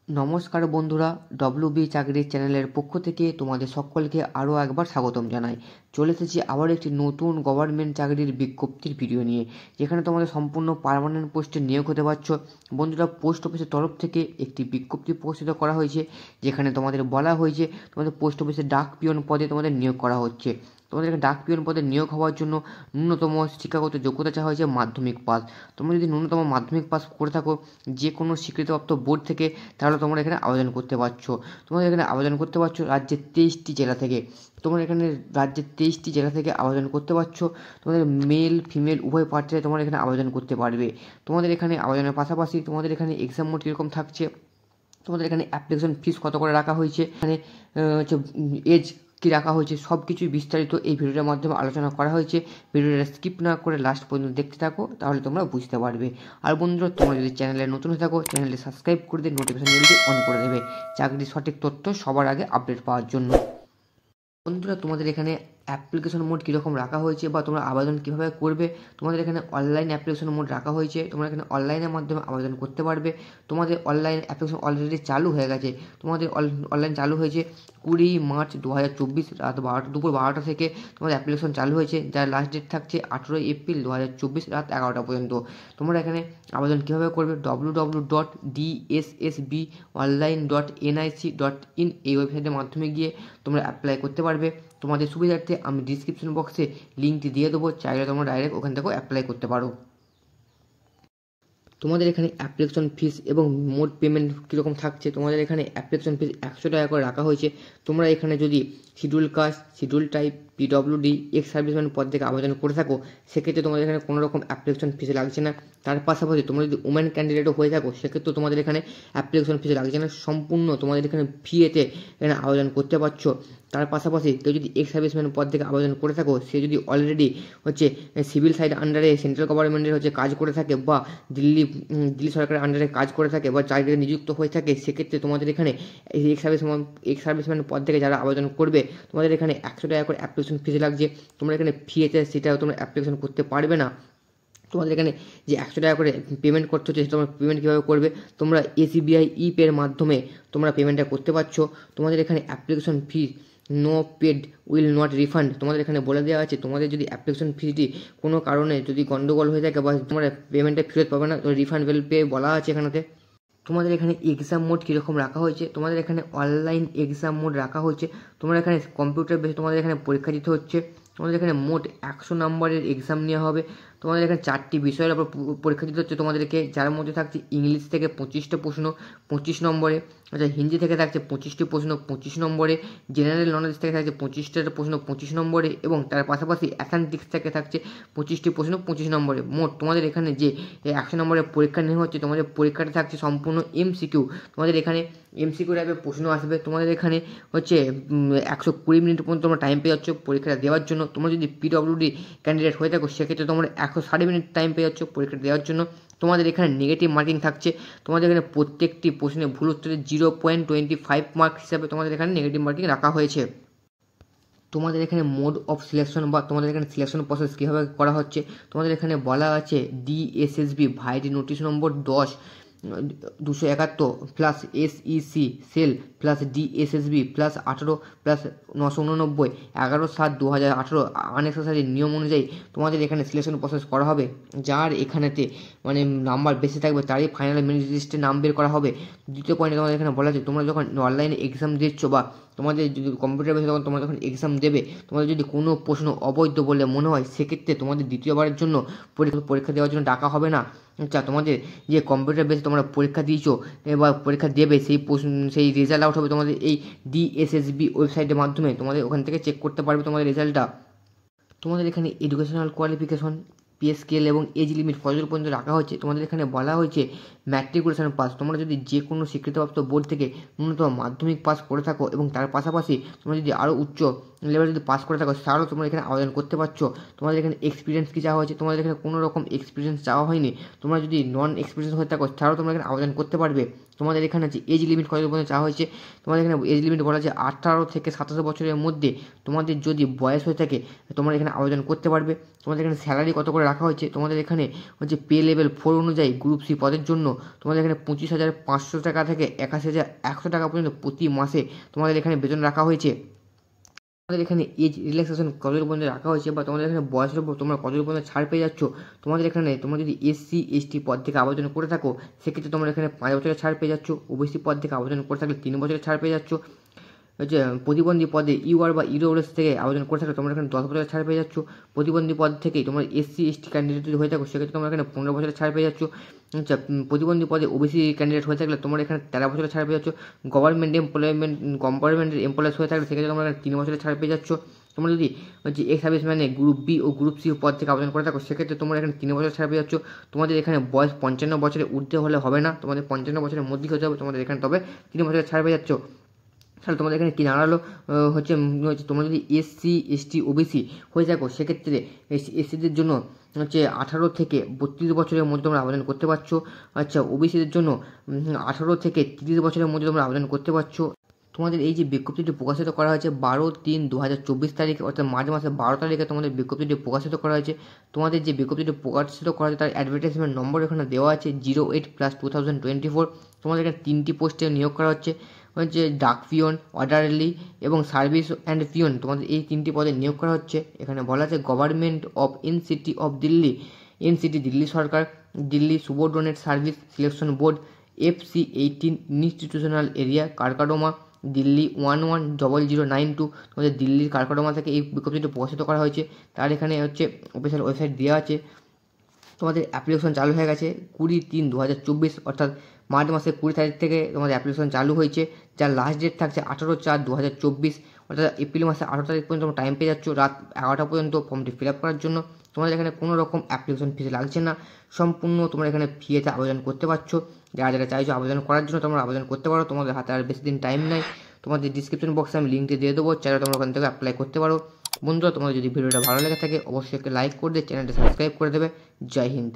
নমস্কার বন্ধুরা, ডব্লিউবি চাকরির চ্যানেলের পক্ষ থেকে তোমাদের সকলকে আরও একবার স্বাগতম জানাই। চলে এসেছি আবার একটি নতুন গভর্নমেন্ট চাকরির বিজ্ঞপ্তির ভিডিও নিয়ে, যেখানে তোমাদের সম্পূর্ণ পার্মানেন্ট পোস্টে নিয়োগ হতে পারছো। বন্ধুরা, পোস্ট অফিসের তরফ থেকে একটি বিজ্ঞপ্তি প্রকাশিত করা হয়েছে, যেখানে তোমাদের বলা হয়েছে তোমাদের পোস্ট অফিসে ডাক পিয়ন পদে তোমাদের নিয়োগ করা হচ্ছে। তোমাদের এখানে ডাক পিয়ন পদে নিয়োগ হওয়ার জন্য ন্যূনতম শিক্ষাগত যোগ্যতা চাওয়া হয়েছে মাধ্যমিক পাস। তোমরা যদি ন্যূনতম মাধ্যমিক পাস করে থাকো যে কোনো স্বীকৃতিপ্রাপ্ত বোর্ড থেকে, তাহলে তোমরা এখানে আবেদন করতে পারছো। তোমরা এখানে আবেদন করতে পারছো রাজ্যের 23টি জেলা থেকে। তোমরা এখানে রাজ্যের 23টি জেলা থেকে আবেদন করতে পারছো। তোমাদের মেল ফিমেল উভয় প্রার্থীরা তোমরা এখানে আবেদন করতে পারবে। তোমাদের এখানে আবেদনের পাশাপাশি তোমাদের এখানে এক্সাম মোড কীরকম থাকছে, তোমাদের এখানে অ্যাপ্লিকেশন ফিস কত করে রাখা হয়েছে, এখানে হচ্ছে এজ কী রাখা হয়েছে, সব কিছুই বিস্তারিত এই ভিডিওটার মাধ্যমে আলোচনা করা হয়েছে। ভিডিওটা স্কিপ না করে লাস্ট পর্যন্ত দেখতে থাকো, তাহলে তোমরা বুঝতে পারবে। আর বন্ধুরা, তোমরা যদি চ্যানেলে নতুন হয়ে থাকো, চ্যানেলটি সাবস্ক্রাইব করে দিয়ে নোটিফিকেশন বেলটি অন করে দেবে চাকরির সঠিক তথ্য সবার আগে আপডেট পাওয়ার জন্য। বন্ধুরা, তোমাদের এখানে অ্যাপ্লিকেশন মোড কীরকম রাখা হয়েছে বা তোমরা আবেদন কীভাবে করবে, তোমাদের এখানে অনলাইন অ্যাপ্লিকেশন মোড রাখা হয়েছে। তোমরা এখানে অনলাইনের মাধ্যমে আবেদন করতে পারবে। তোমাদের অনলাইন অ্যাপ্লিকেশন অলরেডি চালু হয়ে গেছে। তোমাদের অনলাইন চালু হয়েছে 20 মার্চ 2024 রাত 12টা দুপুর 12টা থেকে তোমাদের অ্যাপ্লিকেশন চালু হয়েছে, যার লাস্ট ডেট থাকছে 18 এপ্রিল 2024 রাত 11টা পর্যন্ত। তোমরা এখানে আবেদন কীভাবে করবে, www.dssbonline.nic.in এই ওয়েবসাইটের মাধ্যমে গিয়ে তোমরা অ্যাপ্লাই করতে পারবে। তোমাদের সুবিধার্থে আমি ডিসক্রিপশন বক্সে লিঙ্কটি দিয়ে দেবো, চাইলে তোমরা ডাইরেক্ট ওখান থেকেও অ্যাপ্লাই করতে পারো। তোমাদের এখানে অ্যাপ্লিকেশন ফিস এবং মোড পেমেন্ট কীরকম থাকছে, তোমাদের এখানে অ্যাপ্লিকেশন ফিস 100 টাকা করে রাখা হয়েছে। তোমরা এখানে যদি schedule caste, schedule tribe, PWD, ex serviceman পদ থেকে আবেদন করে থাকো, সেক্ষেত্রে তোমাদের এখানে কোনো রকম অ্যাপ্লিকেশন ফিস লাগছে না। তার পাশাপাশি তোমরা যদি উমেন ক্যান্ডিডেটও হয়ে থাকো, সেক্ষেত্রেও তোমাদের এখানে অ্যাপ্লিকেশন ফিস লাগছে না। সম্পূর্ণ তোমাদের এখানে ফ্রিতে এখানে আবেদন করতে পারছো। তার পাশাপাশি কেউ যদি এক্স সার্ভিসম্যান পদ থেকে আবেদন করে থাকো, সে যদি অলরেডি হচ্ছে সিভিল সাইড আন্ডারে সেন্ট্রাল গভর্নমেন্টের হচ্ছে কাজ করে থাকে, বা দিল্লি সরকারের আন্ডারে কাজ করে থাকে, বা চাকরিতে নিযুক্ত হয়ে থাকে, সেক্ষেত্রে তোমাদের এখানে এক্স সার্ভিসম্যান পদ থেকে যারা আবেদন করবে, তোমাদের এখানে 100 টাকা করে অ্যাপ্লিকেশন ফিস লাগছে। তোমরা এখানে ফিতে সেটাও তোমরা অ্যাপ্লিকেশন করতে পারবে না। তোমাদের এখানে যে 100 টাকা করে পেমেন্ট করতে হচ্ছে, তোমরা পেমেন্ট কীভাবে করবে, তোমরা এসবিআই ইপের মাধ্যমে তোমরা পেমেন্টটা করতে পারছো। তোমাদের এখানে application fee no paid will not refund তোমাদের এখানে বলে দেওয়া আছে। তোমাদের যদি অ্যাপ্লিকেশন ফিটি কোনো কারণে যদি গন্ডগোল হয়ে থাকে বা তোমরা পেমেন্টটা ফেরত পাবে না, তো রিফান্ড উইল পে বলা আছে এখানেতে। তোমাদের এখানে এক্সাম মোড কীরকম রাখা হয়েছে, তোমাদের এখানে অনলাইন এক্সাম মোড রাখা হয়েছে। তোমরা এখানে কম্পিউটার বেসে তোমাদের এখানে পরীক্ষা দিতে হচ্ছে। তোমাদের এখানে মোট 100 নম্বরের এক্সাম নেওয়া হবে। তোমাদের এখানে 4টি বিষয়ের উপর পরীক্ষা দিতে হচ্ছে তোমাদেরকে, যার মধ্যে থাকছে ইংলিশ থেকে 25টা প্রশ্ন 25 নম্বরে, আচ্ছা হিন্দি থেকে থাকছে 25টি প্রশ্ন 25 নম্বরে, জেনারেল নলেজ থেকে থাকছে 25টা প্রশ্ন 25 নম্বরে, এবং তার পাশাপাশি অ্যাথলেটিক্স থেকে থাকছে 25টি প্রশ্ন 25 নম্বরে। মোট তোমাদের এখানে যে 100 নম্বরের পরীক্ষা নেওয়া হচ্ছে, তোমাদের পরীক্ষাটা থাকছে সম্পূর্ণ এমসিকিউ। তোমাদের এখানে এমসিকিউ টাইপের প্রশ্ন আসবে। তোমাদের এখানে হচ্ছে 120 মিনিট পর্যন্ত তোমরা টাইম পেয়ে যাচ্ছ পরীক্ষাটা দেওয়ার জন্য। তোমরা যদি পিডব্লিউডি ক্যান্ডিডেট হয়ে থাকো, সেক্ষেত্রে তোমরা 160 মিনিট টাইম পেয়ে যাচ্ছ পরীক্ষা দেওয়ার জন্য। তোমাদের এখানে নেগেটিভ মার্কিং থাকছে। তোমাদের এখানে প্রত্যেকটি প্রশ্নে ভুল উত্তরে 0.25 মার্ক হিসাবে তোমাদের এখানে নেগেটিভ মার্কিং রাখা হয়েছে। তোমাদের এখানে মোড অফ সিলেকশন বা তোমাদের এখানে সিলেকশন প্রসেস কীভাবে করা হচ্ছে, তোমাদের এখানে বলা আছে DSSB vide notice number 10/271 plus SEC cell plus DSSB plus 18 plus 989 11/7/2018 আনএক্সারসাইজের নিয়ম অনুযায়ী তোমাদের এখানে সিলেকশন প্রসেস করা হবে। যার এখানেতে মানে নাম্বার বেশি থাকবে তারই ফাইনাল মেরিট লিস্টে নাম বের করা হবে। দ্বিতীয় পয়েন্টে তোমাদের এখানে বলা আছে, তোমরা যখন অনলাইনে এক্সাম দিচ্ছ বা তোমাদের যদি কম্পিউটার বেসে তখন তোমরা যখন এক্সাম দেবে, তোমাদের যদি কোনো প্রশ্ন অবৈধ বলে মনে হয়, সেক্ষেত্রে তোমাদের দ্বিতীয়বারের জন্য পরীক্ষা দেওয়ার জন্য ডাকা হবে না। আচ্ছা, তোমাদের যে কম্পিউটার বেসে তোমরা পরীক্ষা দিয়েছো বা পরীক্ষা দেবে, সেই রেজাল্ট আউট হবে তোমাদের এই ডিএসএসবি ওয়েবসাইটের মাধ্যমে। তোমাদের ওখান থেকে চেক করতে পারবে তোমাদের রেজাল্টটা। তোমাদের এখানে এডুকেশনাল কোয়ালিফিকেশন, পে স্কেল এবং এজ লিমিট কতদূর পর্যন্ত রাখা হয়েছে, তোমাদের এখানে বলা হয়েছে ম্যাট্রিকুলেশন পাস। তোমরা যদি যে কোনো স্বীকৃতিপ্রাপ্ত বোর্ড থেকে ন্যূনতম মাধ্যমিক পাস করে থাকো এবং তার পাশাপাশি তোমরা যদি আরও উচ্চ লেভেল যদি পাস করে থাকো, তাহলেও তোমরা এখানে আবেদন করতে পারছো। তোমাদের এখানে এক্সপিরিয়েন্স কী চাওয়া হয়েছে, তোমাদের এখানে কোনো রকম এক্সপিরিয়েন্স চাওয়া হয়নি। তোমরা যদি নন এক্সপিরিয়েন্স হয়ে থাকো, তাহলেও তোমরা এখানে আবেদন করতে পারবে। তোমাদের এখানে যে এজ লিমিট কত পর্যন্ত চাওয়া হয়েছে, তোমাদের এখানে এজ লিমিট বলা আছে 18 থেকে 27 বছরের মধ্যে তোমাদের যদি বয়স হয়ে থাকে তোমরা এখানে আবেদন করতে পারবে। তোমাদের এখানে স্যালারি কত করে রাখা হয়েছে, তোমাদের এখানে হচ্ছে পে লেভেল 4 অনুযায়ী গ্রুপ সি পদের জন্য তোমাদের এখানে 25,500 টাকা থেকে 81,100 টাকা পর্যন্ত প্রতি মাসে তোমাদের এখানে বেতন রাখা হয়েছে। তোমাদের এখানে এজ রিল্যাক্সেশন কতদূর পর্যন্ত রাখা হয়েছে বা তোমাদের এখানে বয়সের উপর তোমরা কতদূর পর্যন্ত ছাড় পেয়ে যাচ্ছ, তোমাদের এখানে তোমরা যদি SC ST পদ থেকে আবেদন করে থাকো সেক্ষেত্রে তোমরা এখানে 5 বছরের ছাড় পেয়ে যাচ্ছ। OBC পদ থেকে আবেদন করে থাকলে 3 বছরের ছাড় পেয়ে যাচ্ছ। হচ্ছে প্রতিবন্ধী পদে UR বা EWS থেকে আবেদন করে থাকলে তোমরা এখানে 10 বছরের ছাড় পেয়ে যাচ্ছ। প্রতিবন্ধী পদ থেকেই তোমরা SC ST ক্যান্ডিডেট যদি হয়ে থাকো সেক্ষেত্রে তোমরা এখানে 15 বছরের ছাড় পেয়ে যাচ্ছ। আচ্ছা, প্রতিবন্ধী পদে OBC ক্যান্ডিডেট হয়ে থাকলে তোমরা এখানে 13 বছরের ছাড় পেয়ে যাচ্ছ। গভর্নমেন্টের এমপ্লয়েজ হয়ে থাকলে সেক্ষেত্রে তোমরা এখানে 3 বছরের ছাড় পেয়ে যাচ্ছ। তোমরা যদি হচ্ছে এক্স সার্ভিসম্যানে গ্রুপ বি ও গ্রুপ সি পদ থেকে আবেদন করে থাকো সেক্ষেত্রে তোমরা এখানে 3 বছর ছাড় পেয়ে যাচ্ছ। তোমাদের এখানে বয়স 55 বছরের ঊর্ধ্বে হলে হবে না, তোমাদের 55 বছরের মধ্যেই হতে হবে, তোমাদের এখানে তবে 3 বছরের ছাড় পেয়ে যাচ্ছ। তাহলে তোমাদের এখানে কী দাঁড়ালো, হচ্ছে তোমরা যদি SC ST OBC হয়ে থাকো সেক্ষেত্রে SCদের জন্য হচ্ছে 18 থেকে 32 বছরের মধ্যে তোমরা আবেদন করতে পারছো। আচ্ছা, OBCদের জন্য 18 থেকে 30 বছরের মধ্যে তোমরা আবেদন করতে পারছো। তোমাদের এই যে বিজ্ঞপ্তিটি প্রকাশিত করা হয়েছে 12/3/2024 তারিখে, অর্থাৎ মার্চ মাসের 12 তারিখে তোমাদের বিজ্ঞপ্তিটি প্রকাশিত করা হয়েছে। তোমাদের যে বিজ্ঞপ্তিটি প্রকাশিত করা হয়েছে তার অ্যাডভার্টাইজমেন্ট নম্বর এখানে দেওয়া আছে 08+2024। তোমাদের এখানে 3টি পোস্টে নিয়োগ করা হচ্ছে ডাক পিয়ন, অর্ডারলি এবং সার্ভিস অ্যান্ড পিয়ন। তোমাদের এই 3টি পদে নিয়োগ করা হচ্ছে। এখানে বলা আছে government of NCT of Delhi, NCT Delhi সরকার, Delhi subordinate service selection board, FC18 institutional area, Karkardooma, Delhi 110092। তোমাদের দিল্লির কারকাডোমা থেকে এই বিজ্ঞপ্তিটি প্রকাশিত করা হয়েছে। তার এখানে হচ্ছে অফিসিয়াল ওয়েবসাইট দেওয়া আছে। তোমাদের অ্যাপ্লিকেশন চালু হয়ে গেছে 20/3/2024, অর্থাৎ মার্চ মাসের 20 তারিখ থেকে তোমাদের অ্যাপ্লিকেশন চালু হয়েছে, যার লাস্ট ডেট থাকছে 18/4/2024, অর্থাৎ এপ্রিল মাসের 18 তারিখ পর্যন্ত তোমরা টাইম পেয়ে যাচ্ছ রাত 11টা পর্যন্ত ফর্মটি ফিল আপ করার জন্য। তোমাদের এখানে কোনো রকম অ্যাপ্লিকেশন ফিস লাগছে না, সম্পূর্ণ তোমরা এখানে ফ্রিতে আবেদন করতে পারছো। যারা যারা চাইছো আবেদন করার জন্য তোমরা আবেদন করতে পারো, তোমাদের হাতে আর বেশি দিন টাইম নেই। তোমাদের ডিসক্রিপশন বক্সে আমি লিঙ্কটি দিয়ে দেবো, চাইলে তোমরা ওখান থেকে অ্যাপ্লাই করতে পারো। বন্ধুরা, তোমাদের যদি ভিডিওটা ভালো লেগে থাকে অবশ্যই একটা লাইক করে দিয়ে চ্যানেলটা সাবস্ক্রাইব করে দেবে। জয় হিন্দ।